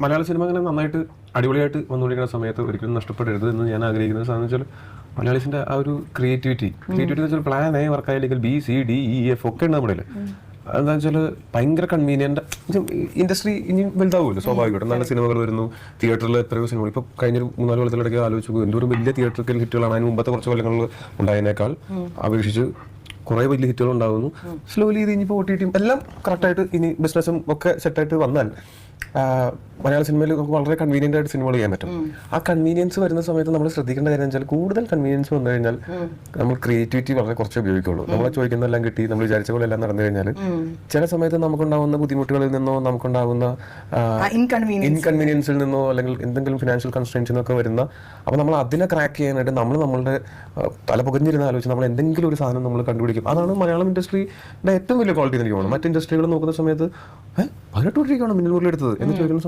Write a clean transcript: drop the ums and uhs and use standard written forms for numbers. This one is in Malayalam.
മലയാള സിനിമ അങ്ങനെ നന്നായിട്ട് അടിപൊളിയായിട്ട് വന്നുകൊണ്ടിരിക്കുന്ന സമയത്ത് ഒരിക്കലും നഷ്ടപ്പെടരുത് എന്ന് ഞാൻ ആഗ്രഹിക്കുന്ന സാധനം വെച്ചാൽ മലയാളീസിന്റെ ആ ഒരു ക്രിയേറ്റിവിറ്റി എന്ന് വെച്ചാൽ പ്ലാൻ എ വർക്കായില്ലെങ്കിൽ BCDEF ഒക്കെ ഉണ്ട് നമ്മുടെ. എന്താ വെച്ചാൽ ഭയങ്കര കൺവീനിയന്റ്. ഇൻഡസ്ട്രി ഇനി വലുതാവുമല്ലോ സ്വാഭാവികമായിട്ടും. നല്ല സിനിമകൾ വരുന്നു, തിയേറ്ററിൽ എത്രയോ സിനിമകൾ ഇപ്പൊ കഴിഞ്ഞൊരു 3-4 കൊല്ലത്തിലിടയ്ക്ക് ആലോചിച്ചു എന്തോരം വലിയ തിയേറ്ററിൽ ഹിറ്റുകളാണ്. അതിന് മുമ്പത്തെ കുറച്ച് കൊല്ലങ്ങളിൽ ഉണ്ടായതിനേക്കാൾ അപേക്ഷിച്ച് കുറെ വലിയ ഹിറ്റുകൾ ഉണ്ടാകുന്നു. സ്ലോലി ഇത് ഇനിയിപ്പോൾ OTT എല്ലാം കറക്റ്റായിട്ട് ഇനി ബിസിനസ്സും ഒക്കെ സെറ്റായിട്ട് വന്നാൽ മലയാള സിനിമയിൽ നമുക്ക് വളരെ കൺവീനിയന്റ് ആയിട്ട് സിനിമകൾ ചെയ്യാൻ പറ്റും. ആ കൺവീനിയൻസ് വരുന്ന സമയത്ത് നമ്മൾ ശ്രദ്ധിക്കേണ്ട കാര്യം വെച്ചാൽ കൂടുതൽ കൺവീനിയൻസ് വന്നു കഴിഞ്ഞാൽ നമ്മൾ ക്രിയേറ്റിവിറ്റി വളരെ കുറച്ച് ഉപയോഗിക്കുള്ളൂ. നമ്മളെ ചോദിക്കുന്നതെല്ലാം കിട്ടി നമ്മൾ വിചാരിച്ച പോലെ എല്ലാം നടന്നു കഴിഞ്ഞാൽ ചില സമയത്ത് നമുക്കുണ്ടാവുന്ന ബുദ്ധിമുട്ടുകളിൽ നിന്നോ നമുക്കുണ്ടാവുന്ന ഇൻകൺവീനിയൻസിൽ നിന്നോ അല്ലെങ്കിൽ എന്തെങ്കിലും ഫിനാൻഷ്യൽ കൺസ്ട്രെയിൻസിൽ നിന്നൊക്കെ വരുന്ന അപ്പോൾ നമ്മൾ അതിനെ ക്രാക്ക് ചെയ്യാനായിട്ട് നമ്മളുടെ തല പുകഞ്ഞിരുന്ന ആലോചിച്ച് നമ്മൾ എന്തെങ്കിലും ഒരു സാധനം നമ്മൾ കണ്ടുപിടിക്കും. അതാണ് മലയാളം ഇൻഡസ്ട്രിയുടെ ഏറ്റവും വലിയ ക്വാളിറ്റി എന്ന് എനിക്ക് തോന്നുന്നു. മറ്റ് ഇൻഡസ്ട്രികൾ നോക്കുന്ന സമയത്ത് 18 കോടിക്കാണ് മിന്നൽ മുരളി എടുത്തത് എന്ന് ചോദിക്കുന്ന